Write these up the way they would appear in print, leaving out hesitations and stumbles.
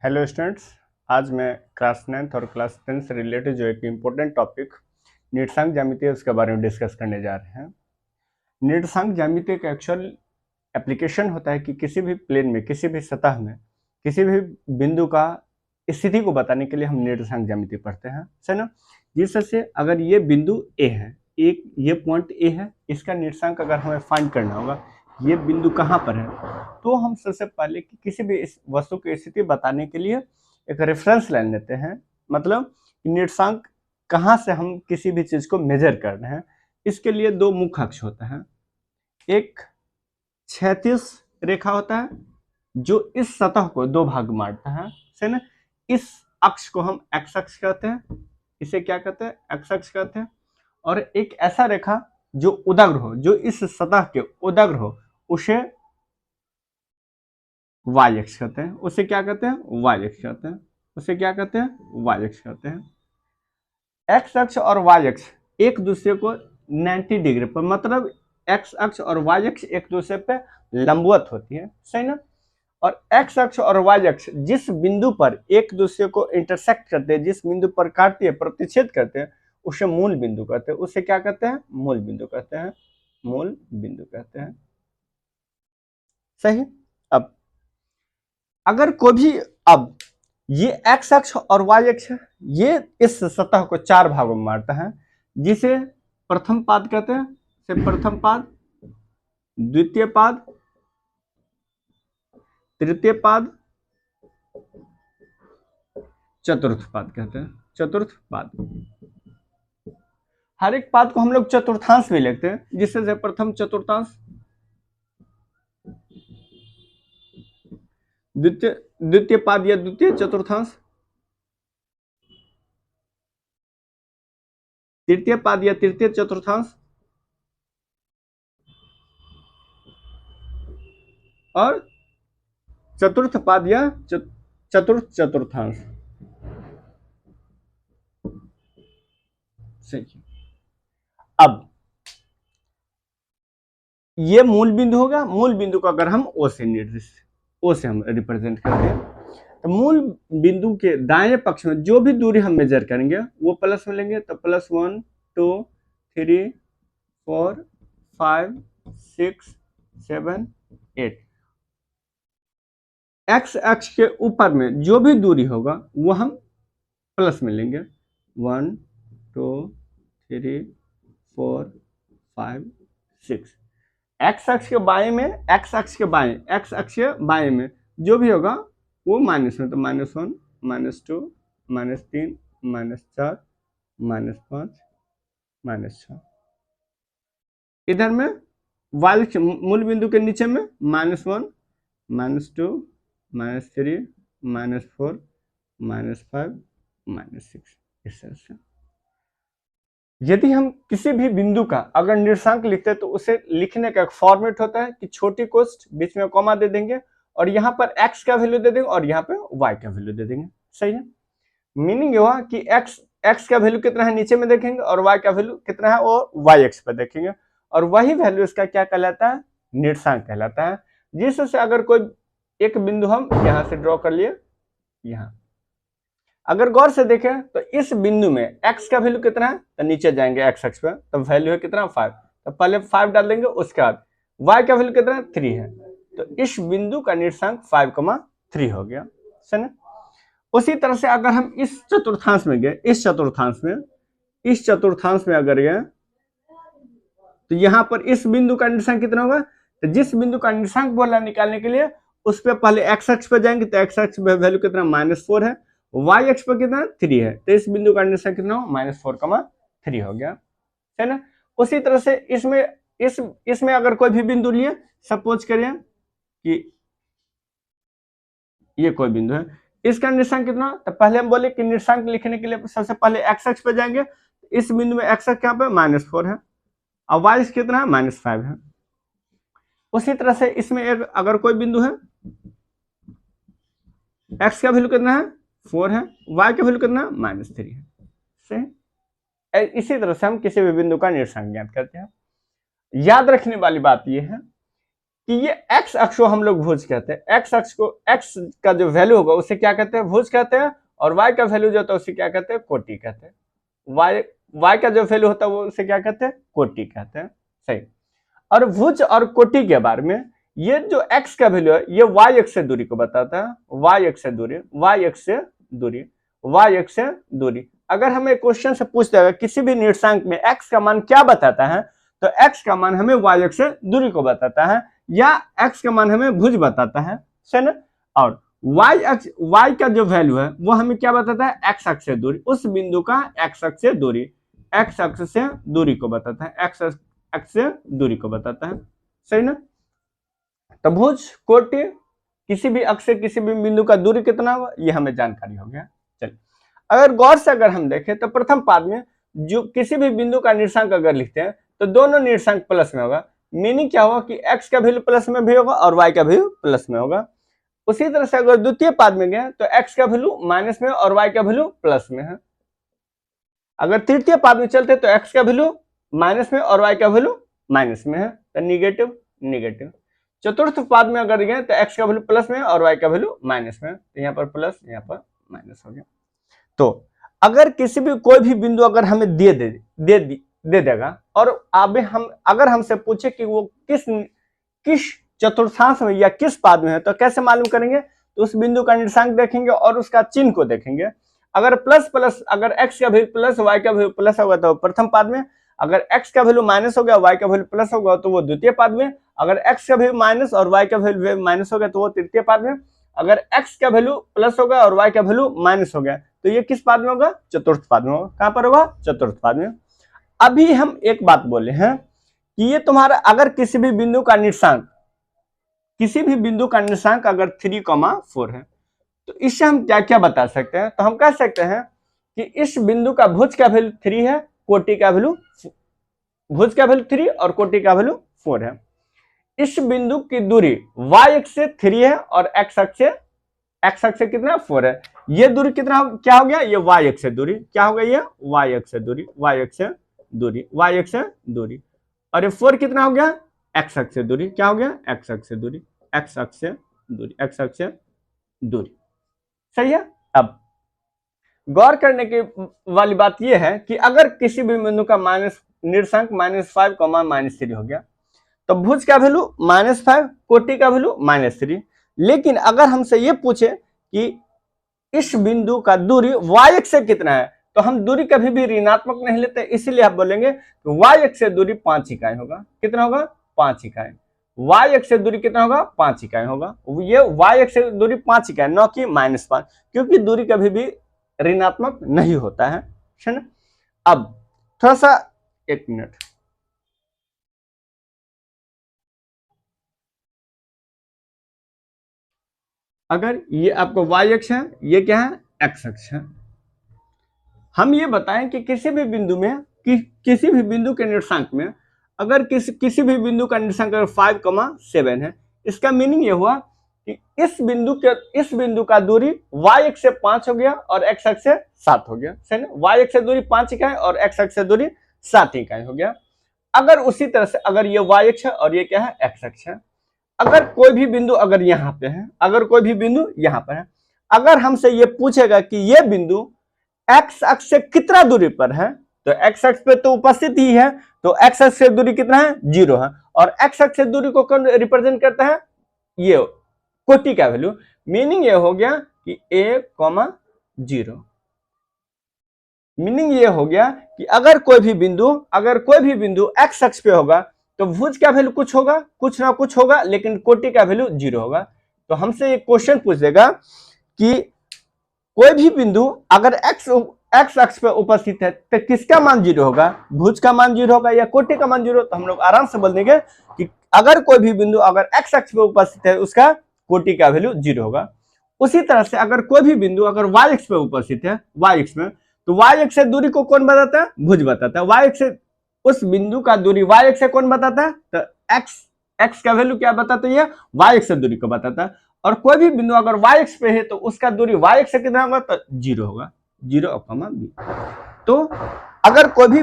Hello students. आज मैं class 9th और क्लास 10th से रिलेटेड जो एक इम्पोर्टेंट टॉपिक निर्देशांक ज्यामिति है उसके बारे में डिस्कस करने जा रहे हैं। निर्देशांक ज्यामिति का एक्चुअल एप्लीकेशन होता है कि किसी भी प्लेन में, किसी भी सतह में, किसी भी बिंदु का स्थिति को बताने के लिए हम निर्देशांक ज्यामिति पढ़ते हैं, है ना। जिससे अगर ये बिंदु ए है, एक ये पॉइंट ए है, इसका निर्देशांक अगर हमें फाइंड करना होगा ये बिंदु कहाँ पर है, तो हम सबसे पहले किसी भी इस वस्तु की स्थिति बताने के लिए एक रेफरेंस लाइन लेते हैं। मतलब निर्देशांक कहाँ से हम किसी भी चीज को मेजर कर रहे हैं, इसके लिए दो मुख्य अक्ष होता है। एक क्षैतिज रेखा होता है जो इस सतह को दो भाग मारता है ना। इस अक्ष को हम एक्स अक्ष कहते हैं, इसे क्या कहते हैं, एक्स अक्ष कहते हैं। और एक ऐसा रेखा जो उदग्र हो, जो इस सतह के उदग्र हो, उसे वाई एक्स कहते हैं। उसे क्या कहते हैं, वाई एक्स कहते हैं। उसे क्या कहते हैं, वाई एक्स कहते हैं। एक्स अक्ष और वाई अक्ष एक दूसरे को 90 डिग्री पर, मतलब एक्स अक्ष और वाई अक्ष एक दूसरे पे लंबवत होती है, सही ना। और एक्स अक्ष और वाई अक्ष जिस बिंदु पर एक दूसरे को इंटरसेक्ट करते हैं, जिस बिंदु पर काटते हैं, प्रतिच्छेद करते हैं, उसे मूल बिंदु कहते हैं। उसे क्या कहते हैं, मूल बिंदु कहते हैं। मूल बिंदु कहते हैं, सही। अब अगर कोई भी, अब ये एक्स अक्ष और वाई अक्ष है, ये इस सतह को चार भागों में मारता है, जिसे प्रथम पाद कहते हैं। से प्रथम पाद, द्वितीय पाद, तृतीय पाद, चतुर्थ पाद कहते हैं। चतुर्थ पाद, हर एक पाद को हम लोग चतुर्थांश भी लिखते हैं, जिससे से प्रथम चतुर्थांश, द्वितीय पाद या द्वितीय चतुर्थांश, तृतीय पाद या तृतीय चतुर्थांश, और चतुर्थ पाद या चतुर्थ चतुर्थांश। सही। अब ये मूल बिंदु होगा। मूल बिंदु को अगर हम ओ से हम रिप्रेजेंट करते हैं, तो मूल बिंदु के दाएं पक्ष में जो भी दूरी हम मेजर करेंगे वो प्लस में लेंगे। तो +1 2 3 4 5 6 7 8, एक्स अक्ष के ऊपर में जो भी दूरी होगा वो हम प्लस में लेंगे। 1 2 3 4 5 6। एक्स अक्ष के बाएं में, एक्स अक्ष के बाएं में जो भी होगा वो माइनस में। तो -1 -2 -3 -4 -5 -6। इधर में वाई मूल बिंदु के नीचे में -1 -2 -3 -4 -5 -6। इस तरह से यदि हम किसी भी बिंदु का अगर निर्देशांक लिखते हैं तो उसे लिखने का एक फॉर्मेट होता है कि छोटी कोष्ठ, बीच में कॉमा दे देंगे और यहाँ पर x का वैल्यू दे देंगे और यहाँ पे y का वैल्यू दे देंगे, सही है। मीनिंग हुआ कि x का वैल्यू कितना है नीचे में देखेंगे और y का वैल्यू कितना है वो y एक्स पर देखेंगे, और वही वैल्यू इसका क्या कहलाता है, निर्देशांक कहलाता है। जिससे अगर कोई एक बिंदु हम यहाँ से ड्रॉ कर लिए, यहाँ अगर गौर से देखें तो इस बिंदु में x का वैल्यू कितना है, तो नीचे जाएंगे x अक्ष पे, तो वैल्यू है कितना 5, तो पहले 5 डाल देंगे, उसके बाद y का वैल्यू कितना 3 है, तो इस बिंदु का निर्देशांक 5,3 हो गया, सही ना। उसी तरह से अगर हम इस चतुर्थांश में गए, इस चतुर्थांश में अगर गए तो यहाँ पर इस बिंदु का निर्देशांक कितना होगा, तो जिस बिंदु का निर्देशांक बोला निकालने के लिए उस पर पहले x अक्ष पर जाएंगे, तो x अक्ष पे वैल्यू कितना -4 है, y अक्ष पर कितना 3 है, तो इस बिंदु का निर्देशांक कितना हो -4,3 हो गया, है ना। उसी तरह से इसमें अगर कोई भी बिंदु लिए, सपोज करिए कि ये कोई बिंदु है, इसका निर्देशांक कितना, तो पहले हम बोले कि निर्देशांक लिखने के लिए सबसे पहले x अक्ष पर जाएंगे, इस बिंदु में x अक्ष यहाँ पे -4 है और y अक्ष कितना है -5 है। उसी तरह से इसमें एक अगर कोई बिंदु है, x का वैल्यू कितना है 4 है, y का वैल्यू कितना -3 है, सही। इसी तरह से हम किसी भी बिंदु का निर्देशांक ज्ञात करते हैं। याद रखने वाली बात यह है कि ये एक्स अक्ष को हम लोग भुज कहते हैं, एक्स अक्ष को, एक्स का जो वैल्यू होगा उसे क्या कहते हैं, भुज कहते हैं, और वाई का वैल्यू जो होता है उसे क्या कहते हैं, कोटि कहते हैं। वाई का जो वैल्यू होता है वो उसे क्या कहते हैं, कोटि कहते हैं। सही। और भुज और कोटि के बारे में, ये जो x का वैल्यू है ये y एक्स से दूरी को बताता है, y एक्स से दूरी, y एक्स से दूरी, y एक्स से दूरी। अगर हमें क्वेश्चन से पूछ देगा किसी भी निर्देशांक में x का मान क्या बताता है, तो x का मान हमें y एक्स से दूरी को बताता है, या x का मान हमें भुज बताता है, सही ना। और y का जो वैल्यू है वो हमें क्या बताता है, x अक्ष से दूरी, उस बिंदु का x अक्ष से दूरी, x अक्ष से दूरी को बताता है, x अक्ष से दूरी को बताता है, सही ना। तो भुज कोटि किसी भी अक्ष से किसी भी बिंदु का दूरी कितना होगा ये हमें जानकारी हो गया। चलिए अगर गौर से अगर हम देखें तो प्रथम पाद में जो किसी भी बिंदु का निर्देशांक अगर लिखते हैं तो दोनों निर्देशांक प्लस में होगा, मीनिंग क्या होगा कि x का वैल्यू प्लस में भी होगा और y का वैल्यू प्लस में होगा। उसी तरह से अगर द्वितीय पाद में गए तो x का वैल्यू माइनस में और y का वैल्यू प्लस में है। अगर तृतीय पाद में चलते तो x का वैल्यू माइनस में और y का वैल्यू माइनस में है, तो निगेटिव निगेटिव। चतुर्थ पाद में अगर गए तो x का वैल्यू प्लस में और y का वैल्यू माइनस में, तो यहाँ पर प्लस यहाँ पर माइनस हो गया। तो अगर किसी भी कोई भी बिंदु अगर हमें दे देगा और अगर हमसे पूछे कि वो किस चतुर्थांश में या किस पाद में है, तो कैसे मालूम करेंगे, तो उस बिंदु का निर्देशांक देखेंगे और उसका चिन्ह को देखेंगे। अगर प्लस प्लस, अगर x का वैल्यू प्लस y का वैल्यू प्लस होगा तो प्रथम पाद में, अगर x का वैल्यू माइनस हो गया y का वैल्यू प्लस होगा तो वो द्वितीय पाद में, अगर x का वैल्यू माइनस और y का वैल्यू माइनस हो गया तो वो तृतीय पाद में, अगर x का वैल्यू प्लस होगा और y का वैल्यू माइनस हो गया तो ये किस पाद में होगा, चतुर्थ पाद में होगा। कहां पर होगा, चतुर्थ पाद में। अभी हम एक बात बोले हैं कि ये तुम्हारा अगर किसी भी बिंदु का निर्देशांक अगर 3,4 है तो इससे हम क्या क्या बता सकते हैं, तो हम कह सकते हैं कि इस बिंदु का भुज का वैल्यू 3 है, कोटि का वैल्यू, भुज का वैल्यू 3 और कोटि का वैल्यू 4 है। इस बिंदु की दूरी y अक्ष से 3 है और x अक्ष से कितना 4 है। ये दूरी कितना क्या हो गया, ये y अक्ष से दूरी, क्या हो गया, ये y अक्ष से दूरी, y अक्ष से दूरी, y अक्ष से दूरी। और ये 4 कितना हो गया, x अक्ष से दूरी, क्या हो गया, x अक्ष से दूरी, x अक्ष से दूरी, x अक्ष से दूरी। सही है। अब गौर करने की वाली बात यह है कि अगर किसी भी बिंदु का निर्देशांक -5, -3 हो गया तो भुज का वैल्यू -5, कोटि का वैल्यू -3। लेकिन अगर हमसे ये पूछे कि इस बिंदु का दूरी y अक्ष से कितना है, तो हम दूरी कभी भी ऋणात्मक नहीं लेते, इसीलिए आप बोलेंगे कि y अक्ष से दूरी 5 इकाई होगा। कितना होगा, 5 इकाई। y अक्ष से दूरी कितना होगा, 5 इकाई होगा। ये y अक्ष से दूरी 5 इकाई, न कि -5, क्योंकि दूरी कभी भी ऋणात्मक नहीं होता है ना। अब थोड़ा सा 1 मिनट, अगर ये आपको y अक्ष है, ये क्या है, x अक्ष है। हम ये बताएं कि किसी भी बिंदु में किसी भी बिंदु के निर्देशांक में अगर किसी भी बिंदु का निर्देशांक 5,7 है, इसका मीनिंग ये हुआ कि इस बिंदु का दूरी y अक्ष से 5 हो गया और x अक्ष से 7 हो गया, सही ना। y अक्ष से दूरी 5 इकाई और x अक्ष से दूरी 7 इकाई हो गया। अगर उसी तरह से अगर ये y अक्ष है और ये क्या है, x अक्ष है, अगर कोई भी बिंदु अगर यहाँ पे है, अगर कोई भी बिंदु यहाँ पर है, अगर हमसे ये पूछेगा कि ये बिंदु x अक्ष से कितना दूरी पर है, तो x अक्ष पे तो उपस्थित ही है, तो x अक्ष से दूरी कितना है, 0 है। और x अक्ष से दूरी को कौन रिप्रेजेंट करता है, ये कोटि का वैल्यू। मीनिंग ये हो गया कि a,0। मीनिंग ये हो गया कि अगर कोई भी बिंदु x अक्ष पे होगा तो भुज का वैल्यू कुछ ना कुछ होगा, लेकिन कोटि का वैल्यू 0 होगा। तो हमसे एक क्वेश्चन पूछ देगा कि कोई भी बिंदु अगर x अक्ष पे उपस्थित है तो किसका मान 0 होगा, भुज का मान 0 होगा या कोटि का मान 0। तो हम लोग आराम से बोल देंगे कि अगर कोई भी बिंदु अगर x अक्ष पे उपस्थित है उसका कोटि का वैल्यू 0 होगा। उसी तरह से अगर कोई भी बिंदु अगर y अक्ष पे उपस्थित है, y अक्ष में, तो y अक्ष से दूरी को कौन बताता है, भुज बताता है। y अक्ष से उस बिंदु का दूरी y अक्ष से कौन बताता है, तो x का वैल्यू क्या बताता है, y अक्ष से दूरी को बताता है। और कोई भी बिंदु अगर y अक्ष पे है तो उसका दूरी y अक्ष से कितना होगा, तो 0 होगा, 0, b। तो अगर कोई भी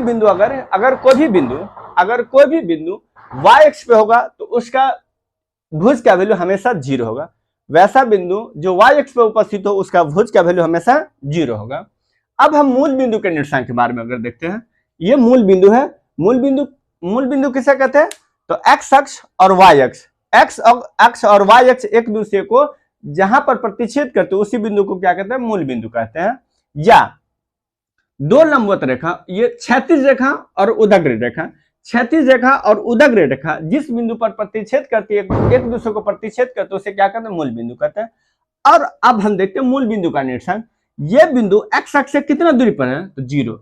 बिंदु y अक्ष पे होगा तो उसका भुज का वैल्यू हमेशा 0 होगा। वैसा बिंदु जो y अक्ष पर उपस्थित हो उसका भुज का वैल्यू हमेशा 0 होगा। अब हम मूल बिंदु के निर्देशांक के बारे में अगर देखते हैं, ये मूल बिंदु है। मूल बिंदु किसे कहते हैं? तो x अक्ष और y अक्ष, x अक्ष और y अक्ष एक दूसरे को जहां पर प्रतिच्छेद करते हैं उसी बिंदु को क्या कहते हैं? मूल बिंदु कहते हैं। या दो लंबवत रेखा, ये क्षैतिज रेखा और उदग्र रेखा, क्षैतिज रेखा और उदग्र रेखा जिस बिंदु पर प्रतिच्छेद करती है, एक दूसरे को प्रतिच्छेद करते हैं, उसे क्या कहते हैं? मूल बिंदु कहते हैं। और अब हम देखते हैं मूल बिंदु का निर्देशांक। ये बिंदु x अक्ष से कितना दूरी पर है? तो 0।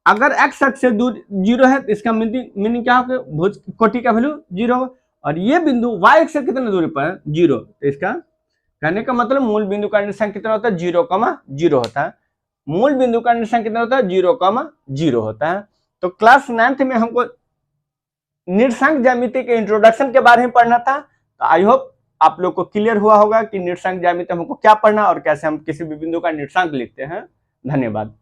अगर x अक्ष से दूर 0 है तो इसका मीनिंग क्या होगा? भुज कोटि का वैल्यू 0 होगा। और ये बिंदु y अक्ष से कितना दूरी पर है? 0। तो इसका कहने का मतलब मूल बिंदु का निर्देशांक कितना होता है? 0,0 होता है। मूल बिंदु का निर्देशांक कितना होता है? 0,0 होता है। तो क्लास 9th में हमको निर्देशांक ज्यामिति के इंट्रोडक्शन के बारे में पढ़ना था। तो आई होप आप लोग को क्लियर हुआ होगा कि निर्देशांक ज्यामिति हमको क्या पढ़ना और कैसे हम किसी भी बिंदु का निर्देशांक लिखते हैं। धन्यवाद।